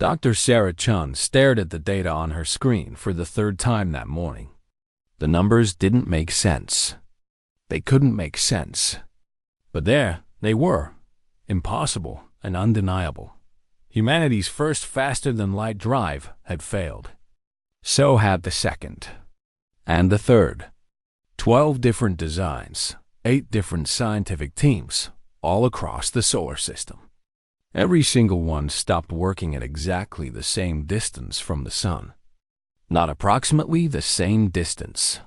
Dr. Sarah Chun stared at the data on her screen for the third time that morning. The numbers didn't make sense. They couldn't make sense. But there they were, impossible and undeniable. Humanity's first faster-than-light drive had failed. So had the second. And the third. 12 different designs, 8 different scientific teams, all across the solar system. Every single one stopped working at exactly the same distance from the sun. Not approximately the same distance.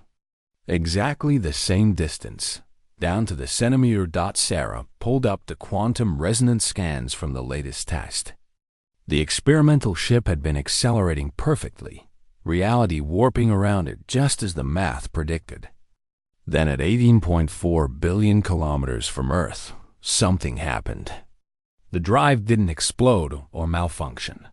Exactly the same distance, down to the centimeter. Sarah pulled up the quantum resonance scans from the latest test. The experimental ship had been accelerating perfectly, reality warping around it just as the math predicted. Then at 18.4 billion kilometers from Earth, something happened. The drive didn't explode or malfunction.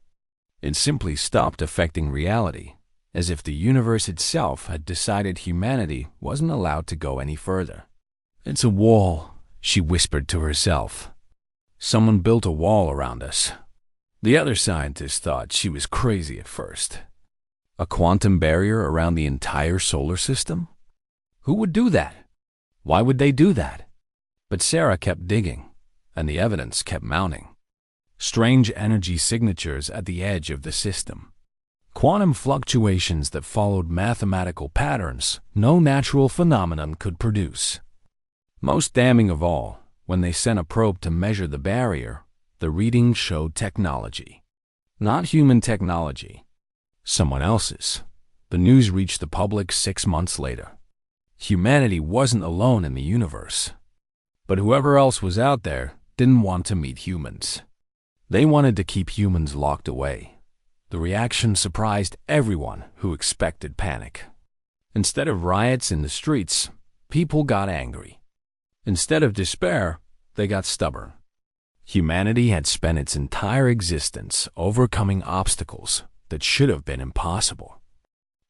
It simply stopped affecting reality, as if the universe itself had decided humanity wasn't allowed to go any further. "It's a wall," she whispered to herself. "Someone built a wall around us." The other scientists thought she was crazy at first. A quantum barrier around the entire solar system? Who would do that? Why would they do that? But Sarah kept digging, and the evidence kept mounting. Strange energy signatures at the edge of the system. Quantum fluctuations that followed mathematical patterns no natural phenomenon could produce. Most damning of all, when they sent a probe to measure the barrier, the reading showed technology. Not human technology. Someone else's. The news reached the public 6 months later. Humanity wasn't alone in the universe. But whoever else was out there didn't want to meet humans. They wanted to keep humans locked away. The reaction surprised everyone who expected panic. Instead of riots in the streets, people got angry. Instead of despair, they got stubborn. Humanity had spent its entire existence overcoming obstacles that should have been impossible.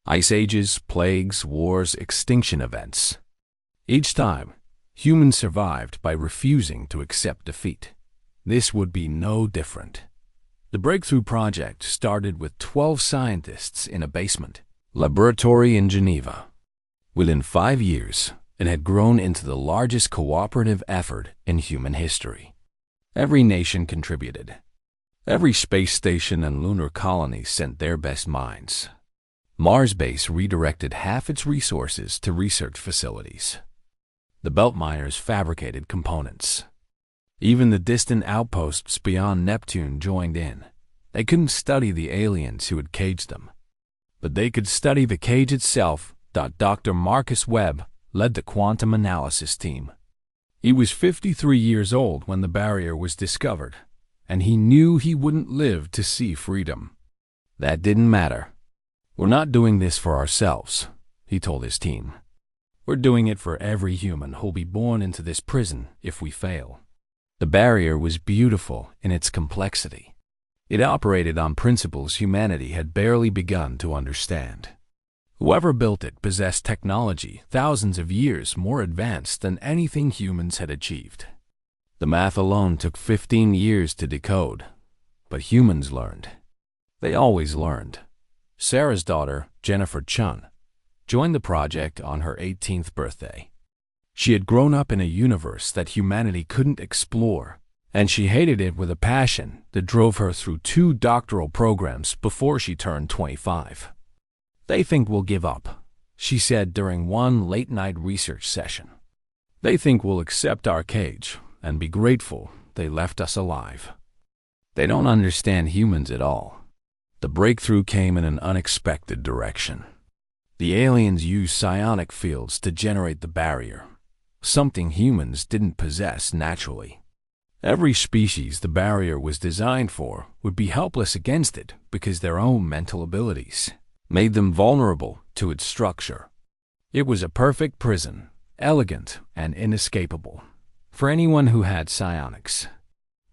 Ice ages, plagues, wars, extinction events. Each time, humans survived by refusing to accept defeat. This would be no different. The Breakthrough Project started with 12 scientists in a basement laboratory in Geneva. Within 5 years, it had grown into the largest cooperative effort in human history. Every nation contributed. Every space station and lunar colony sent their best minds. Mars base redirected half its resources to research facilities. The belt miners fabricated components. Even the distant outposts beyond Neptune joined in. They couldn't study the aliens who had caged them, but they could study the cage itself. Dr. Marcus Webb led the quantum analysis team. He was 53 years old when the barrier was discovered, and he knew he wouldn't live to see freedom. That didn't matter. "We're not doing this for ourselves," he told his team. "We're doing it for every human who'll be born into this prison if we fail." The barrier was beautiful in its complexity. It operated on principles humanity had barely begun to understand. Whoever built it possessed technology thousands of years more advanced than anything humans had achieved. The math alone took 15 years to decode, but humans learned. They always learned. Sarah's daughter, Jennifer Chun, joined the project on her 18th birthday. She had grown up in a universe that humanity couldn't explore, and she hated it with a passion that drove her through 2 doctoral programs before she turned 25. "They think we'll give up," she said during one late-night research session. "They think we'll accept our cage and be grateful they left us alive. They don't understand humans at all." The breakthrough came in an unexpected direction. The aliens used psionic fields to generate the barrier, something humans didn't possess naturally. Every species the barrier was designed for would be helpless against it because their own mental abilities made them vulnerable to its structure. It was a perfect prison, elegant and inescapable, for anyone who had psionics.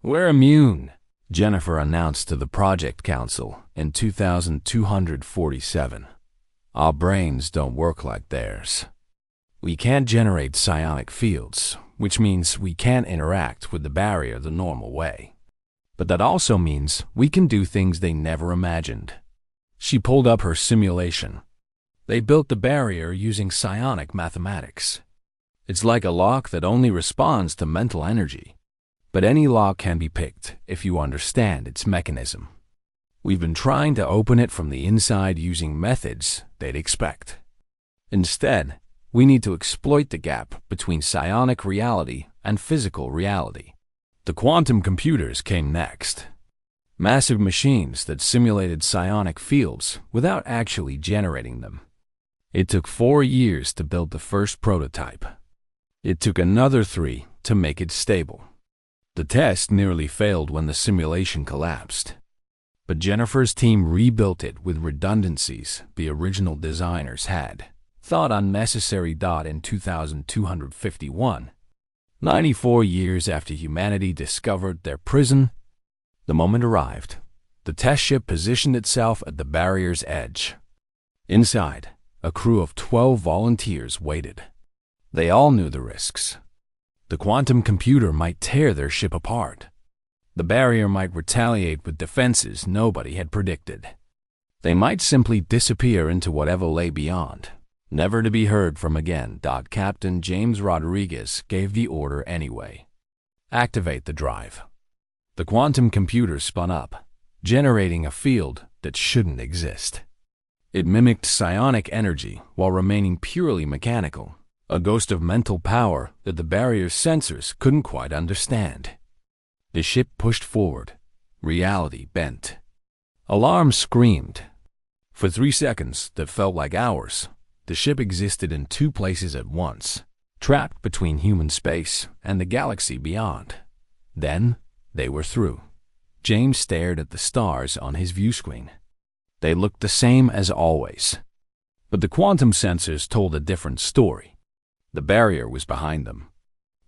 "We're immune," Jennifer announced to the Project Council in 2247. "Our brains don't work like theirs. We can't generate psionic fields, which means we can't interact with the barrier the normal way. But that also means we can do things they never imagined. She pulled up her simulation. They built the barrier using psionic mathematics. It's like a lock that only responds to mental energy. But any lock can be picked if you understand its mechanism. We've been trying to open it from the inside using methods they'd expect. Instead, we need to exploit the gap between psionic reality and physical reality. The quantum computers came next. Massive machines that simulated psionic fields without actually generating them. It took 4 years to build the first prototype. It took another 3 to make it stable. The test nearly failed when the simulation collapsed. But Jennifer's team rebuilt it with redundancies the original designers had thought unnecessary. In 2251, 94 years after humanity discovered their prison, the moment arrived. The test ship positioned itself at the barrier's edge. Inside, a crew of 12 volunteers waited. They all knew the risks. The quantum computer might tear their ship apart. The barrier might retaliate with defenses nobody had predicted. They might simply disappear into whatever lay beyond, never to be heard from again. Captain James Rodriguez gave the order anyway. Activate the drive. The quantum computer spun up, generating a field that shouldn't exist. It mimicked psionic energy while remaining purely mechanical, a ghost of mental power that the barrier's sensors couldn't quite understand. The ship pushed forward. Reality bent. Alarms screamed. For 3 seconds that felt like hours, the ship existed in 2 places at once, trapped between human space and the galaxy beyond. Then, they were through. James stared at the stars on his view screen. They looked the same as always. But the quantum sensors told a different story. The barrier was behind them.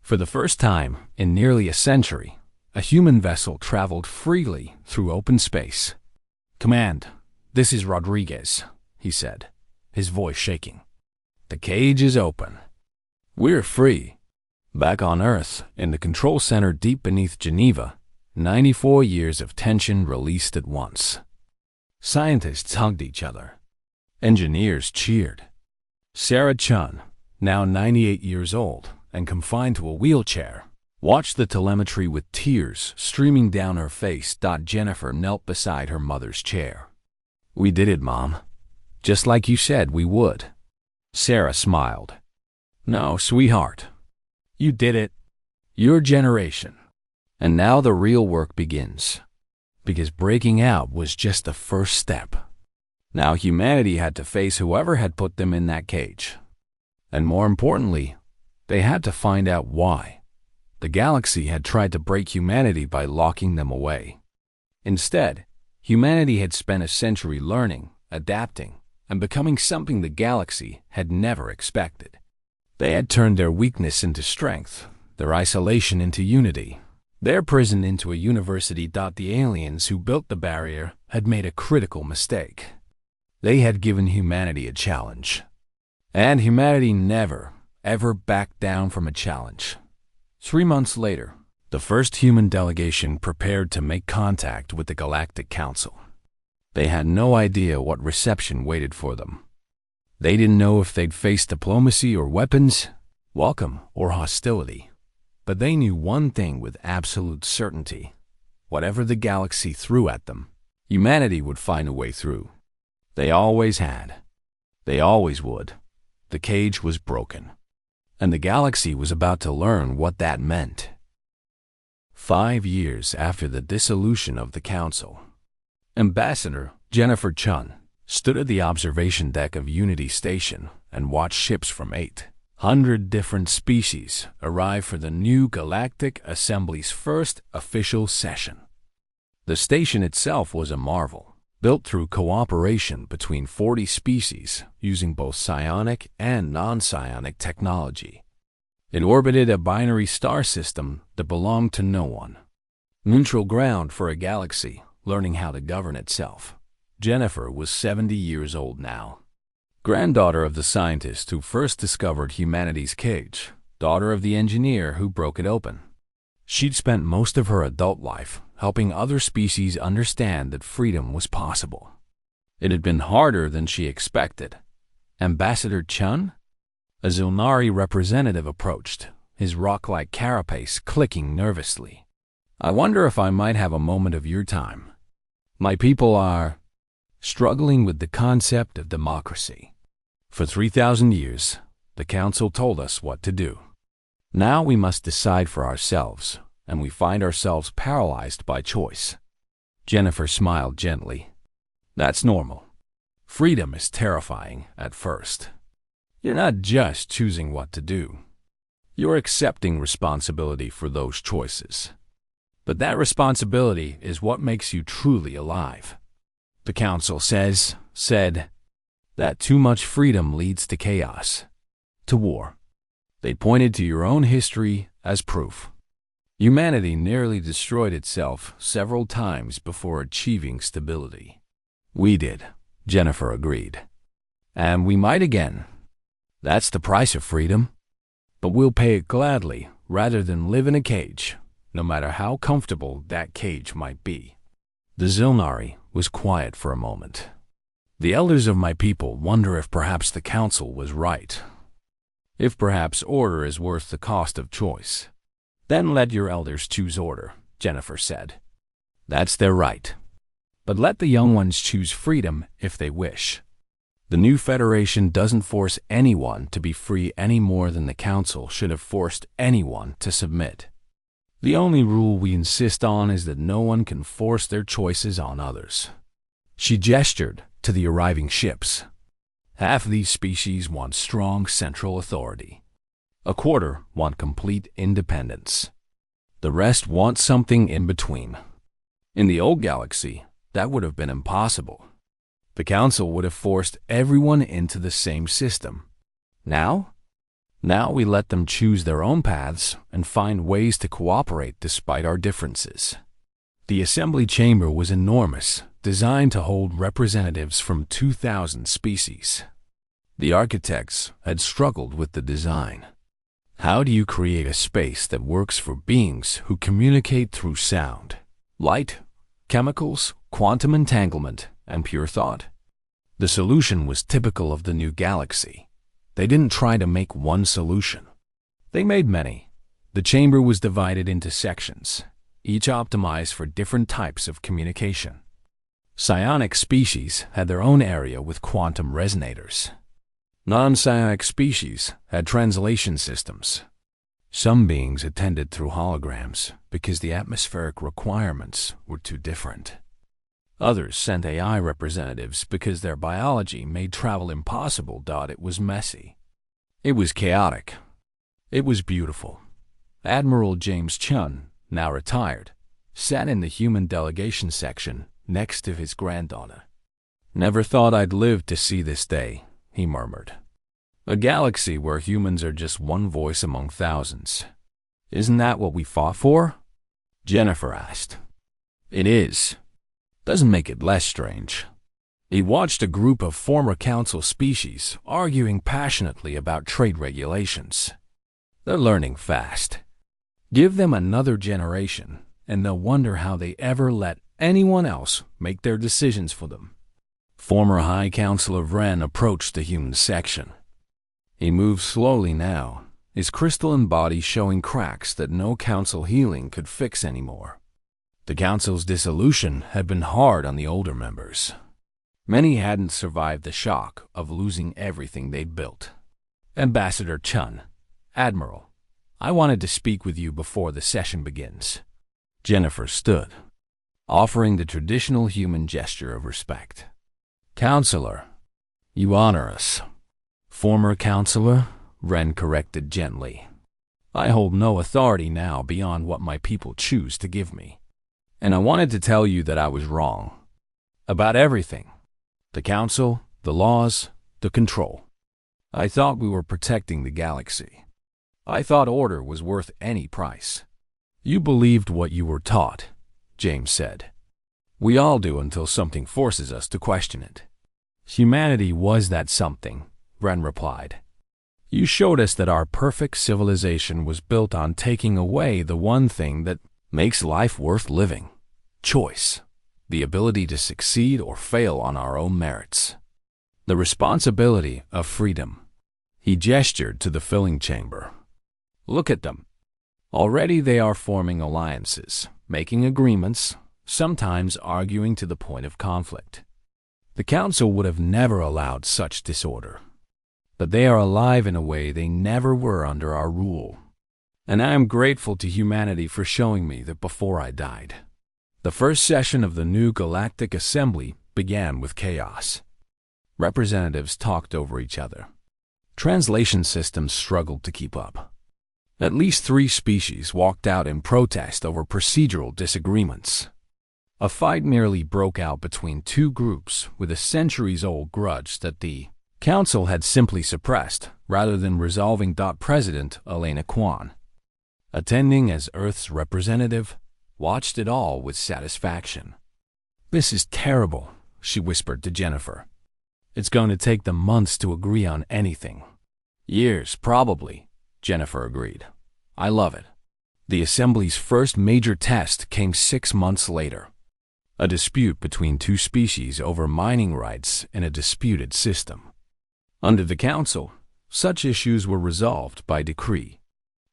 For the first time in nearly a century, a human vessel traveled freely through open space. "Command, this is Rodriguez," he said, his voice shaking. "The cage is open. We're free." Back on Earth, in the control center deep beneath Geneva, 94 years of tension released at once. Scientists hugged each other. Engineers cheered. Sarah Chun, now 98 years old and confined to a wheelchair, watched the telemetry with tears streaming down her face. Jennifer knelt beside her mother's chair. "We did it, Mom. Just like you said we would." Sarah smiled. "No, sweetheart. You did it. Your generation. And now the real work begins. Because breaking out was just the first step. Now humanity had to face whoever had put them in that cage. And more importantly, they had to find out why. The galaxy had tried to break humanity by locking them away. Instead, humanity had spent a century learning, adapting, and becoming something the galaxy had never expected. They had turned their weakness into strength, their isolation into unity, their prison into a university. The aliens who built the barrier had made a critical mistake. They had given humanity a challenge. And humanity never, ever backed down from a challenge. 3 months later, the first human delegation prepared to make contact with the Galactic Council. They had no idea what reception waited for them. They didn't know if they'd face diplomacy or weapons, welcome or hostility. But they knew one thing with absolute certainty. Whatever the galaxy threw at them, humanity would find a way through. They always had. They always would. The cage was broken. And the galaxy was about to learn what that meant. 5 years after the dissolution of the Council, Ambassador Jennifer Chun stood at the observation deck of Unity Station and watched ships from 800 different species arrive for the new Galactic Assembly's first official session. The station itself was a marvel, built through cooperation between 40 species using both psionic and non-psionic technology. It orbited a binary star system that belonged to no one. Neutral ground for a galaxy learning how to govern itself. Jennifer was 70 years old now. Granddaughter of the scientist who first discovered humanity's cage, daughter of the engineer who broke it open. She'd spent most of her adult life helping other species understand that freedom was possible. It had been harder than she expected. Ambassador Chun? A Zulnari representative approached, his rock-like carapace clicking nervously. I wonder if I might have a moment of your time. My people are struggling with the concept of democracy. For 3,000 years, the Council told us what to do. Now we must decide for ourselves, and we find ourselves paralyzed by choice. Jennifer smiled gently. That's normal. Freedom is terrifying at first. You're not just choosing what to do. You're accepting responsibility for those choices. But that responsibility is what makes you truly alive. The Council said that too much freedom leads to chaos, to war. They pointed to your own history as proof. Humanity nearly destroyed itself several times before achieving stability. We did, Jennifer agreed. And we might again. That's the price of freedom. But we'll pay it gladly rather than live in a cage, no matter how comfortable that cage might be. The Zulnari was quiet for a moment. The elders of my people wonder if perhaps the Council was right. If perhaps order is worth the cost of choice. Then let your elders choose order, Jennifer said. That's their right. But let the young ones choose freedom if they wish. The new Federation doesn't force anyone to be free any more than the Council should have forced anyone to submit. The only rule we insist on is that no one can force their choices on others. She gestured to the arriving ships. Half of these species want strong central authority. A quarter want complete independence. The rest want something in between. In the old galaxy, that would have been impossible. The Council would have forced everyone into the same system. Now we let them choose their own paths and find ways to cooperate despite our differences. The assembly chamber was enormous, designed to hold representatives from 2,000 species. The architects had struggled with the design. How do you create a space that works for beings who communicate through sound, light, chemicals, quantum entanglement, and pure thought? The solution was typical of the new galaxy. They didn't try to make one solution. They made many. The chamber was divided into sections, each optimized for different types of communication. Psionic species had their own area with quantum resonators. Non-psionic species had translation systems. Some beings attended through holograms because the atmospheric requirements were too different. Others sent AI representatives because their biology made travel impossible. It was messy. It was chaotic. It was beautiful. Admiral James Chun, now retired, sat in the human delegation section next to his granddaughter. Never thought I'd live to see this day, he murmured. A galaxy where humans are just one voice among thousands. Isn't that what we fought for? Jennifer asked. It is. Doesn't make it less strange. He watched a group of former Council species arguing passionately about trade regulations. They're learning fast. Give them another generation, and they'll wonder how they ever let anyone else make their decisions for them. Former High Counselor Vren approached the human section. He moved slowly now, his crystalline body showing cracks that no Council healing could fix anymore. The Council's dissolution had been hard on the older members. Many hadn't survived the shock of losing everything they'd built. Ambassador Chun, Admiral, I wanted to speak with you before the session begins. Jennifer stood, offering the traditional human gesture of respect. Counselor, you honor us. Former Counselor, Vren corrected gently. I hold no authority now beyond what my people choose to give me. And I wanted to tell you that I was wrong. About everything. The Council, the laws, the control. I thought we were protecting the galaxy. I thought order was worth any price. You believed what you were taught, James said. We all do until something forces us to question it. Humanity was that something, Vren replied. You showed us that our perfect civilization was built on taking away the one thing that makes life worth living. choice, the ability to succeed or fail on our own merits, the responsibility of freedom. He gestured to the filling chamber. Look at them. Already they are forming alliances, making agreements, sometimes arguing to the point of conflict. The Council would have never allowed such disorder. But they are alive in a way they never were under our rule. And I am grateful to humanity for showing me that before I died. The first session of the new Galactic Assembly began with chaos. Representatives talked over each other. Translation systems struggled to keep up. At least 3 species walked out in protest over procedural disagreements. A fight nearly broke out between 2 groups with a centuries-old grudge that the Council had simply suppressed rather than resolving. President Elena Kwan, attending as Earth's representative, watched it all with satisfaction. "This is terrible," she whispered to Jennifer. "It's going to take them months to agree on anything." "Years, probably," Jennifer agreed. "I love it." The Assembly's first major test came 6 months later. A dispute between 2 species over mining rights in a disputed system. Under the Council, such issues were resolved by decree.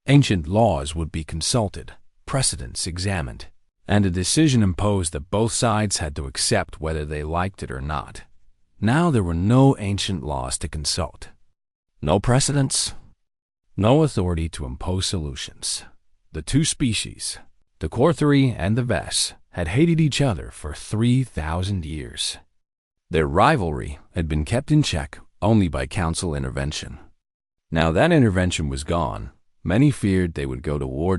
Ancient laws would be consulted, precedents examined, and a decision imposed that both sides had to accept whether they liked it or not. Now there were no ancient laws to consult. No precedents, no authority to impose solutions. The 2 species, the Korthori and the Ves, had hated each other for 3,000 years. Their rivalry had been kept in check only by Council intervention. Now that intervention was gone, many feared they would go to war.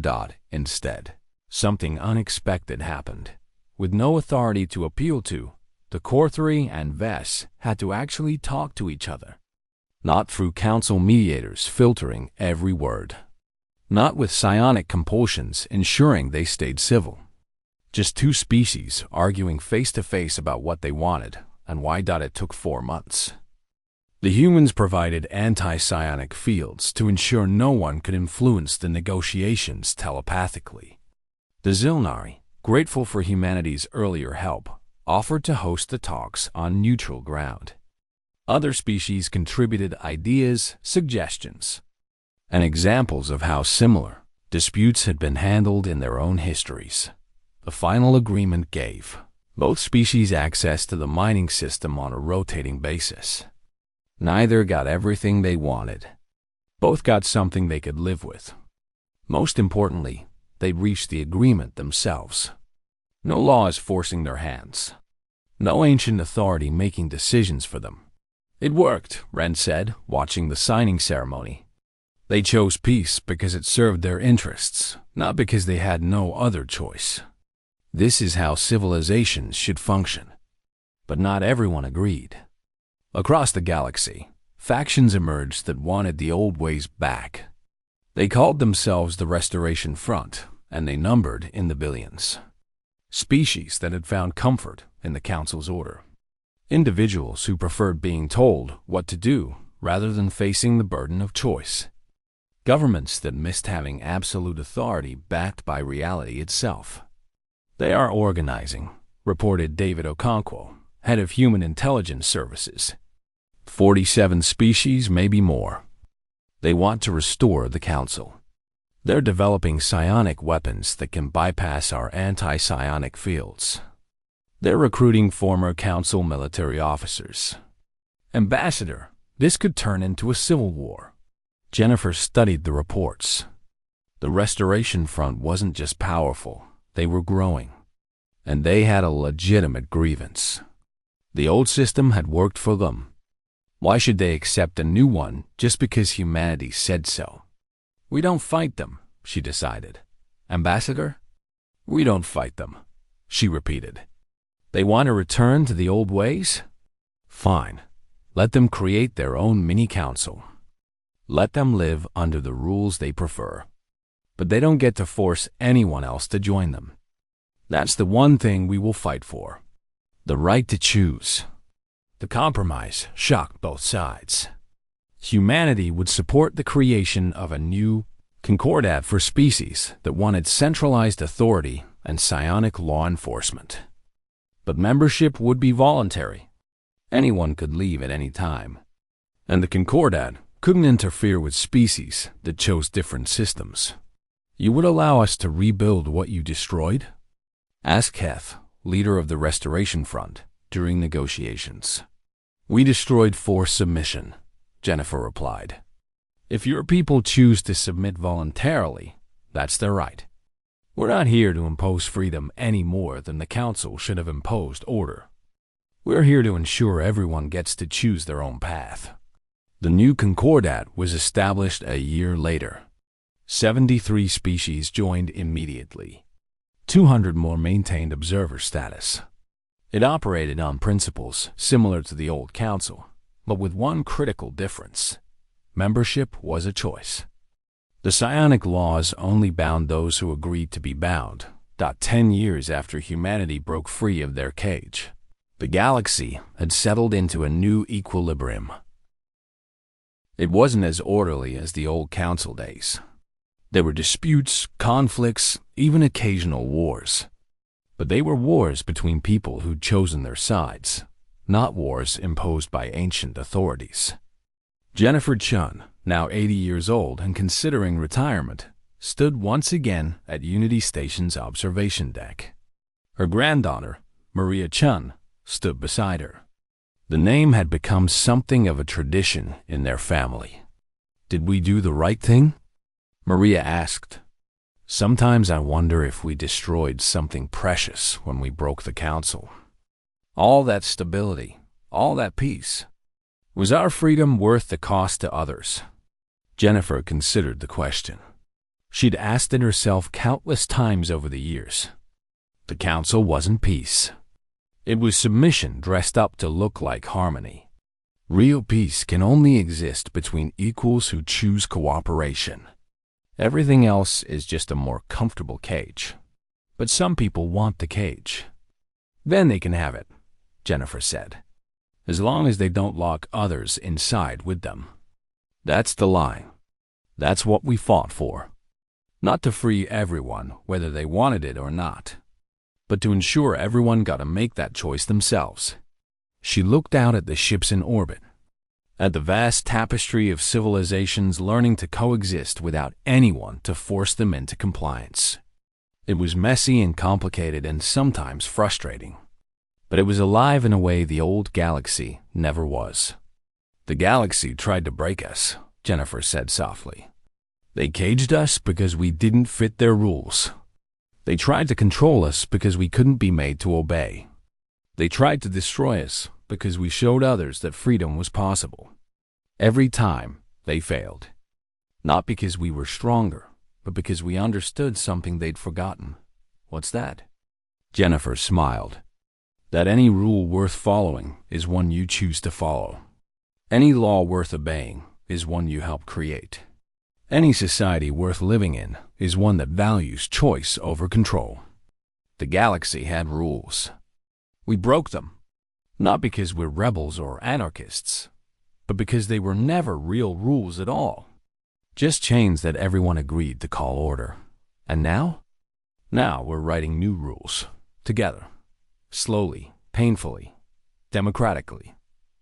Instead, something unexpected happened. With no authority to appeal to, the Korthori and Ves had to actually talk to each other. Not through Council mediators filtering every word. Not with psionic compulsions ensuring they stayed civil. Just 2 species arguing face-to-face about what they wanted and why. It took 4 months. The humans provided anti-psionic fields to ensure no one could influence the negotiations telepathically. The Zilnari, grateful for humanity's earlier help, offered to host the talks on neutral ground. Other species contributed ideas, suggestions, and examples of how similar disputes had been handled in their own histories. The final agreement gave both species access to the mining system on a rotating basis. Neither got everything they wanted. Both got something they could live with. Most importantly, they reached the agreement themselves. No laws forcing their hands. No ancient authority making decisions for them. "It worked," Ren said, watching the signing ceremony. "They chose peace because it served their interests, not because they had no other choice. This is how civilizations should function." But not everyone agreed. Across the galaxy, factions emerged that wanted the old ways back. They called themselves the Restoration Front, and they numbered in the billions. Species that had found comfort in the Council's order. Individuals who preferred being told what to do rather than facing the burden of choice. Governments that missed having absolute authority backed by reality itself. "They are organizing," reported David Okonkwo, head of Human Intelligence Services. 47 species, maybe more. They want to restore the Council. They're developing psionic weapons that can bypass our anti-psionic fields. They're recruiting former Council military officers. "Ambassador, this could turn into a civil war." Jennifer studied the reports. The Restoration Front wasn't just powerful, they were growing. And they had a legitimate grievance. The old system had worked for them. Why should they accept a new one just because humanity said so? "We don't fight them," she decided. "Ambassador? We don't fight them," she repeated. "They want to return to the old ways? Fine. Let them create their own mini-council. Let them live under the rules they prefer. But they don't get to force anyone else to join them. That's the one thing we will fight for. The right to choose." The compromise shocked both sides. Humanity would support the creation of a new concordat for species that wanted centralized authority and psionic law enforcement. But membership would be voluntary. Anyone could leave at any time. And the Concordat couldn't interfere with species that chose different systems. "You would allow us to rebuild what you destroyed?" asked Heth, leader of the Restoration Front, during negotiations. "We destroyed for submission," Jennifer replied. "If your people choose to submit voluntarily, that's their right. We're not here to impose freedom any more than the Council should have imposed order. We're here to ensure everyone gets to choose their own path." The new Concordat was established a year later. 73 species joined immediately. 200 more maintained observer status. It operated on principles similar to the old Council, but with one critical difference. Membership was a choice. The psionic laws only bound those who agreed to be bound. 10 years after humanity broke free of their cage, the galaxy had settled into a new equilibrium. It wasn't as orderly as the old Council days. There were disputes, conflicts, even occasional wars. But they were wars between people who'd chosen their sides, not wars imposed by ancient authorities. Jennifer Chun, now 80 years old and considering retirement, stood once again at Unity Station's observation deck. Her granddaughter, Maria Chun, stood beside her. The name had become something of a tradition in their family. "Did we do the right thing?" Maria asked. "Sometimes I wonder if we destroyed something precious when we broke the Council. All that stability, all that peace. Was our freedom worth the cost to others?" Jennifer considered the question. She'd asked it herself countless times over the years. The Council wasn't peace. It was submission dressed up to look like harmony. Real peace can only exist between equals who choose cooperation. Everything else is just a more comfortable cage. But some people want the cage. "Then they can have it," Jennifer said, "as long as they don't lock others inside with them." That's the line. That's what we fought for. Not to free everyone, whether they wanted it or not, but to ensure everyone got to make that choice themselves. She looked out at the ships in orbit, at the vast tapestry of civilizations learning to coexist without anyone to force them into compliance. It was messy and complicated and sometimes frustrating, but it was alive in a way the old galaxy never was. "The galaxy tried to break us," Jennifer said softly. "They caged us because we didn't fit their rules. They tried to control us because we couldn't be made to obey. They tried to destroy us because we showed others that freedom was possible. Every time, they failed. Not because we were stronger, but because we understood something they'd forgotten." "What's that?" Jennifer smiled. "That any rule worth following is one you choose to follow. Any law worth obeying is one you help create. Any society worth living in is one that values choice over control. The galaxy had rules. We broke them, not because we're rebels or anarchists, but because they were never real rules at all. Just chains that everyone agreed to call order. And now? Now we're writing new rules, together, slowly, painfully, democratically,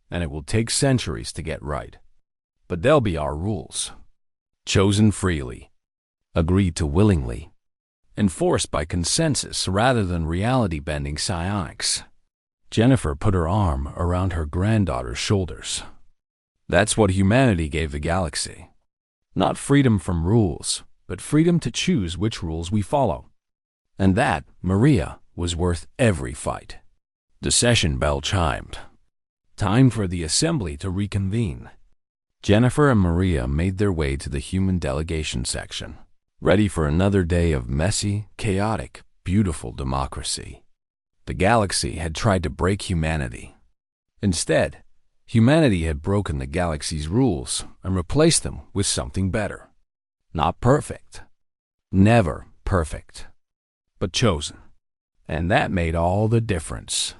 and it will take centuries to get right. But they'll be our rules. Chosen freely, agreed to willingly, enforced by consensus rather than reality-bending psionics." Jennifer put her arm around her granddaughter's shoulders. "That's what humanity gave the galaxy. Not freedom from rules, but freedom to choose which rules we follow. And that, Maria, was worth every fight." The session bell chimed. Time for the assembly to reconvene. Jennifer and Maria made their way to the human delegation section, ready for another day of messy, chaotic, beautiful democracy. The galaxy had tried to break humanity. Instead, humanity had broken the galaxy's rules and replaced them with something better. Not perfect. Never perfect. But chosen. And that made all the difference.